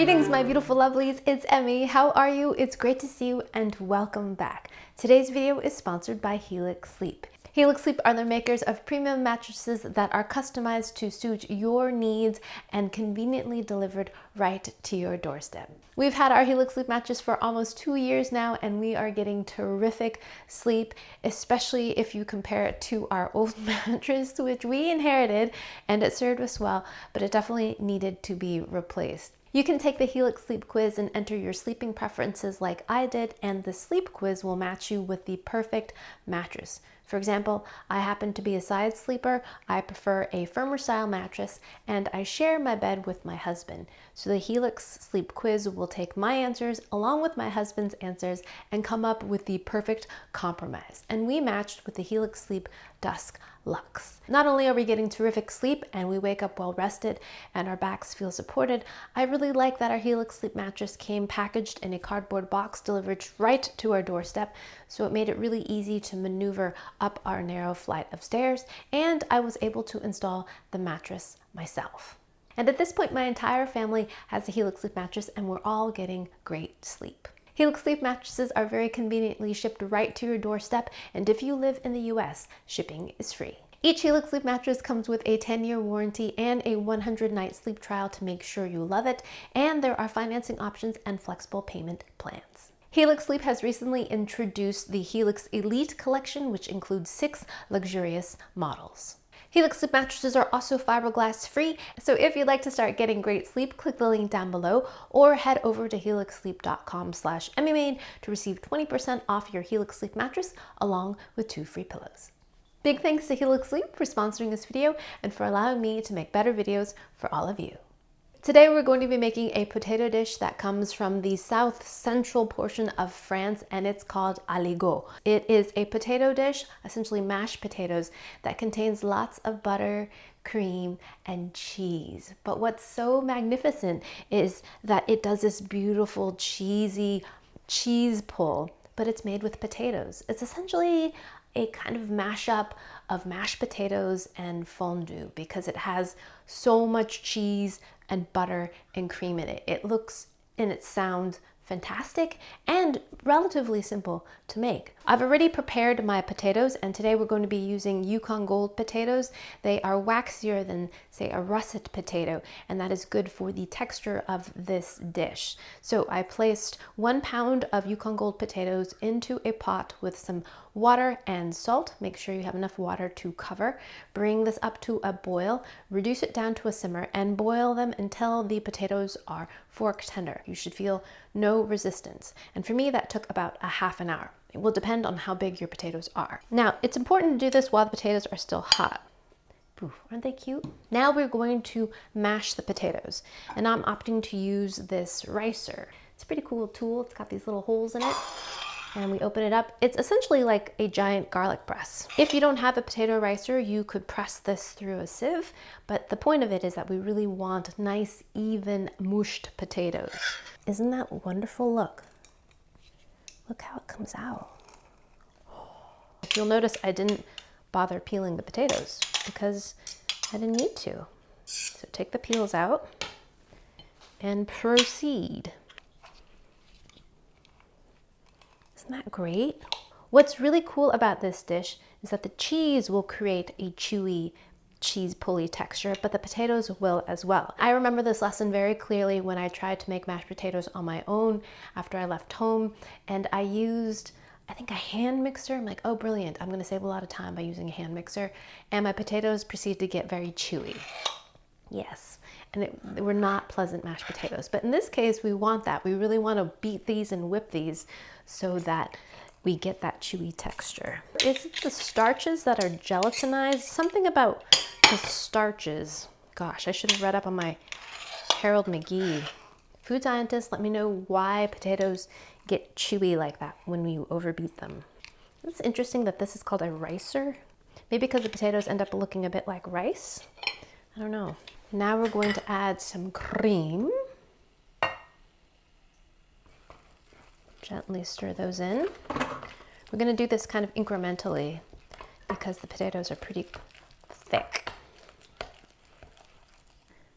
Greetings, my beautiful lovelies. It's Emmy. How are you? It's great to see you and welcome back. Today's video is sponsored by Helix Sleep. Helix Sleep are the makers of premium mattresses that are customized to suit your needs and conveniently delivered right to your doorstep. We've had our Helix Sleep mattress for almost 2 years now, and we are getting terrific sleep, especially if you compare it to our old mattress, which we inherited, and it served us well, but it definitely needed to be replaced. You can take the Helix Sleep quiz and enter your sleeping preferences like I did, and the sleep quiz will match you with the perfect mattress. For example, I happen to be a side sleeper. I prefer a firmer style mattress, and I share my bed with my husband. So the Helix Sleep quiz will take my answers along with my husband's answers and come up with the perfect compromise. And we matched with the Helix Sleep Dusk Luxe. Not only are we getting terrific sleep and we wake up well rested and our backs feel supported, I really like that our Helix Sleep mattress came packaged in a cardboard box delivered right to our doorstep, so it made it really easy to maneuver up our narrow flight of stairs, and I was able to install the mattress myself. And at this point, my entire family has a Helix Sleep mattress and we're all getting great sleep. Helix Sleep mattresses are very conveniently shipped right to your doorstep, and if you live in the US, shipping is free. Each Helix Sleep mattress comes with a 10-year warranty and a 100-night sleep trial to make sure you love it, and there are financing options and flexible payment plans. Helix Sleep has recently introduced the Helix Elite collection, which includes 6 luxurious models. Helix Sleep mattresses are also fiberglass free, so if you'd like to start getting great sleep, click the link down below or head over to helixsleep.com/emmymade to receive 20% off your Helix Sleep mattress along with 2 free pillows. Big thanks to Helix Sleep for sponsoring this video and for allowing me to make better videos for all of you. Today we're going to be making a potato dish that comes from the south central portion of France, and it's called Aligot. It is a potato dish, essentially mashed potatoes, that contains lots of butter, cream, and cheese. But what's so magnificent is that it does this beautiful cheesy cheese pull, but it's made with potatoes. It's essentially a kind of mashup of mashed potatoes and fondue because it has so much cheese and butter and cream in it. It looks and it sounds fantastic and relatively simple to make. I've already prepared my potatoes, and today we're going to be using Yukon Gold potatoes. They are waxier than, say, a russet potato, and that is good for the texture of this dish. So I placed 1 pound of Yukon Gold potatoes into a pot with some water and salt. Make sure you have enough water to cover. Bring this up to a boil, reduce it down to a simmer, and boil them until the potatoes are fork tender. You should feel no resistance. And for me, that took about a half an hour. It will depend on how big your potatoes are. Now, it's important to do this while the potatoes are still hot. Ooh, aren't they cute? Now we're going to mash the potatoes, and I'm opting to use this ricer. It's a pretty cool tool. It's got these little holes in it, and we open it up. It's essentially like a giant garlic press. If you don't have a potato ricer, you could press this through a sieve, but the point of it is that we really want nice, even, mushed potatoes. Isn't that wonderful? Look how it comes out. You'll notice I didn't bother peeling the potatoes because I didn't need to. So take the peels out and proceed. Isn't that great? What's really cool about this dish is that the cheese will create a chewy, cheese pulley texture, but the potatoes will as well. I remember this lesson very clearly when I tried to make mashed potatoes on my own after I left home, and I used, I think, a hand mixer. I'm like, oh, brilliant. I'm gonna save a lot of time by using a hand mixer. And my potatoes proceeded to get very chewy. Yes, and they were not pleasant mashed potatoes. But in this case, we want that. We really want to beat these and whip these so that we get that chewy texture. Is it the starches that are gelatinized? Something about the starches. Gosh, I should have read up on my Harold McGee. Food scientists, let me know why potatoes get chewy like that when you overbeat them. It's interesting that this is called a ricer. Maybe because the potatoes end up looking a bit like rice. I don't know. Now we're going to add some cream. Gently stir those in. We're going to do this kind of incrementally because the potatoes are pretty thick.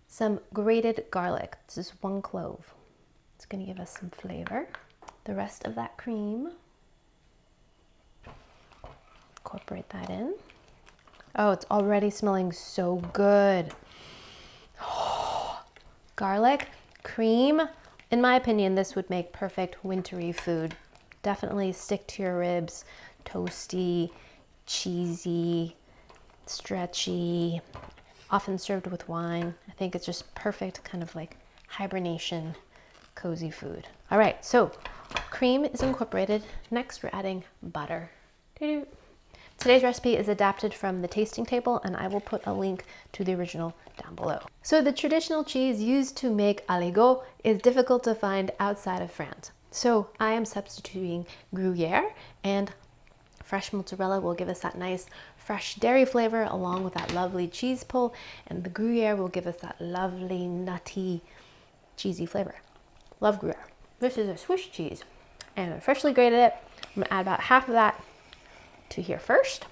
Some grated garlic. This is 1 clove. It's gonna give us some flavor. The rest of that cream, incorporate that in. Oh, it's already smelling so good. Oh, garlic, cream. In my opinion, this would make perfect wintry food. Definitely stick to your ribs, toasty, cheesy, stretchy, often served with wine. I think it's just perfect kind of like hibernation, cozy food. All right, so cream is incorporated. Next, we're adding butter. Doo-doo. Today's recipe is adapted from the tasting table, and I will put a link to the original down below. So the traditional cheese used to make Aligot is difficult to find outside of France. So I am substituting Gruyere, and fresh mozzarella will give us that nice fresh dairy flavor along with that lovely cheese pull, and the Gruyere will give us that lovely nutty cheesy flavor. Love Gruyere. This is a Swiss cheese, and I freshly grated it. I'm gonna add about half of that to here first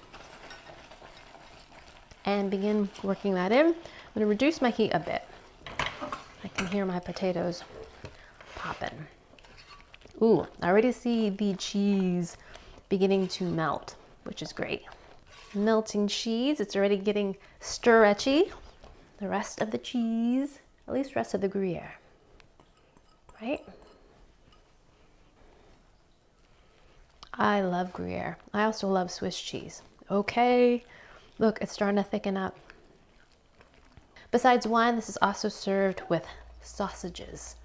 and begin working that in. I'm gonna reduce my heat a bit. I can hear my potatoes popping. Ooh, I already see the cheese beginning to melt, which is great. Melting cheese, it's already getting stretchy. The rest of the cheese, at least the rest of the Gruyere, right? I love Gruyere. I also love Swiss cheese. Okay, look, it's starting to thicken up. Besides wine, this is also served with sausages.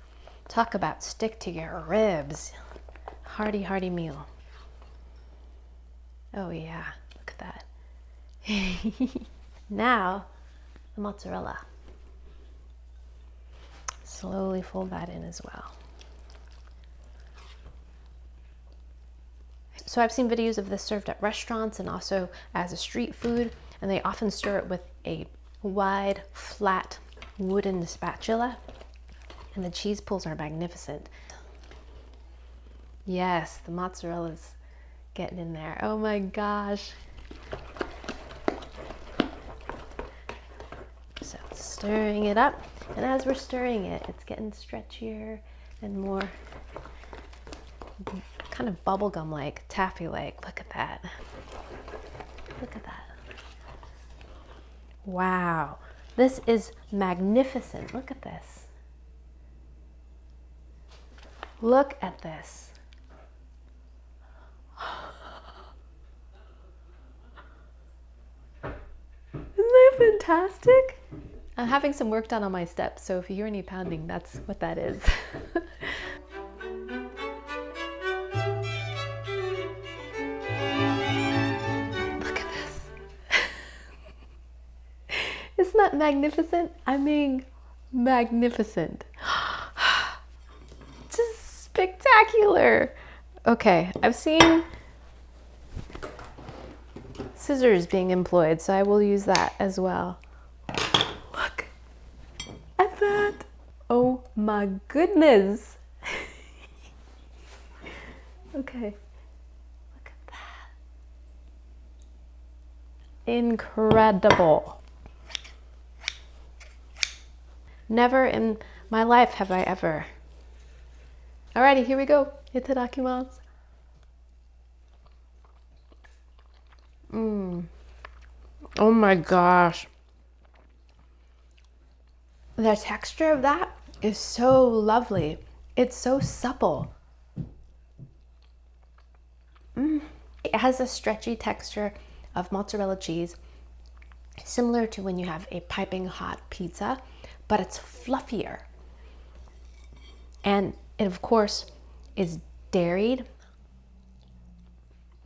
Talk about stick to your ribs. Hearty, hearty meal. Oh yeah, look at that. Now, the mozzarella. Slowly fold that in as well. So I've seen videos of this served at restaurants and also as a street food, and they often stir it with a wide, flat wooden spatula, and the cheese pulls are magnificent. Yes, the mozzarella's getting in there. Oh my gosh. So stirring it up, and as we're stirring it, it's getting stretchier and more kind of bubblegum like, taffy like. Look at that. Look at that. Wow, this is magnificent. Look at this. Look at this. Isn't that fantastic? I'm having some work done on my steps, so if you hear any pounding, that's what that is. Isn't that magnificent? I mean, magnificent. Just spectacular. Okay, I've seen scissors being employed, so I will use that as well. Look at that. Oh my goodness. Okay, look at that. Incredible. Never in my life have I ever. Alrighty, here we go. Itadakimasu. Oh my gosh. The texture of that is so lovely. It's so supple. It has a stretchy texture of mozzarella cheese, similar to when you have a piping hot pizza, but it's fluffier. And it, of course, is dairied.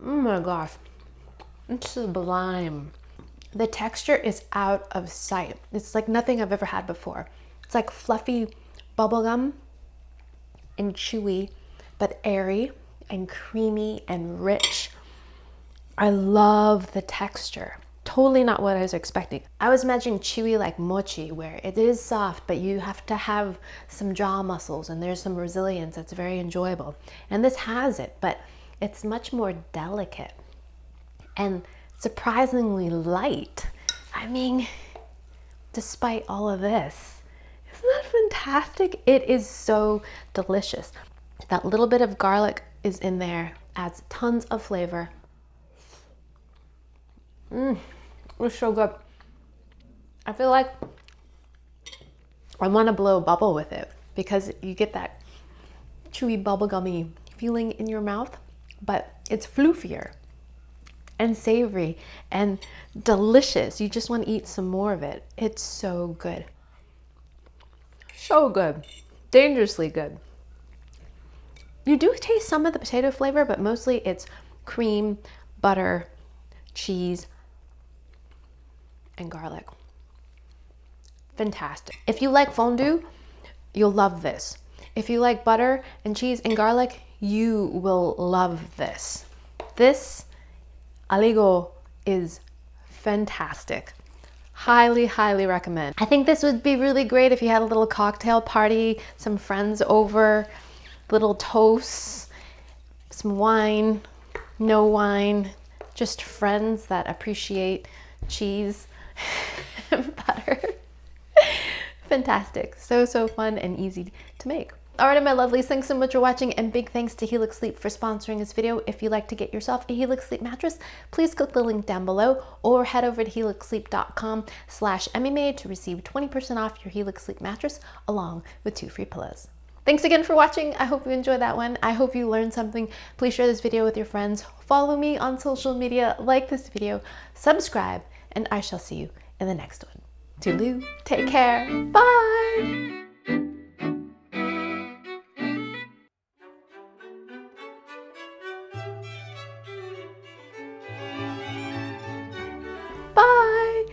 Oh my gosh, it's sublime. The texture is out of sight. It's like nothing I've ever had before. It's like fluffy bubblegum and chewy, but airy and creamy and rich. I love the texture. Totally not what I was expecting. I was imagining chewy like mochi, where it is soft, but you have to have some jaw muscles and there's some resilience that's very enjoyable. And this has it, but it's much more delicate and surprisingly light. I mean, despite all of this, isn't Isn't that fantastic? It is so delicious. That little bit of garlic is in there, adds tons of flavor. It's so good. I feel like I want to blow a bubble with it because you get that chewy bubblegummy feeling in your mouth, but it's floofier and savory and delicious. You just want to eat some more of it. It's so good. So good. Dangerously good. You do taste some of the potato flavor, but mostly it's cream, butter, cheese, and garlic. Fantastic. If you like fondue, you'll love this. If you like butter and cheese and garlic, you will love this. This Aligot is fantastic. Highly, highly recommend. I think this would be really great if you had a little cocktail party, some friends over, little toasts, some wine, no wine, just friends that appreciate cheese and butter. Fantastic. So fun and easy to make. Alright, my lovelies, thanks so much for watching, and big thanks to Helix Sleep for sponsoring this video. If you'd like to get yourself a Helix Sleep mattress, please click the link down below or head over to helixsleep.com/emmymade to receive 20% off your Helix Sleep mattress along with 2 free pillows. Thanks again for watching. I hope you enjoyed that one. I hope you learned something. Please share this video with your friends. Follow me on social media, like this video, subscribe, and I shall see you in the next one. Toodaloo, take care, bye! Bye!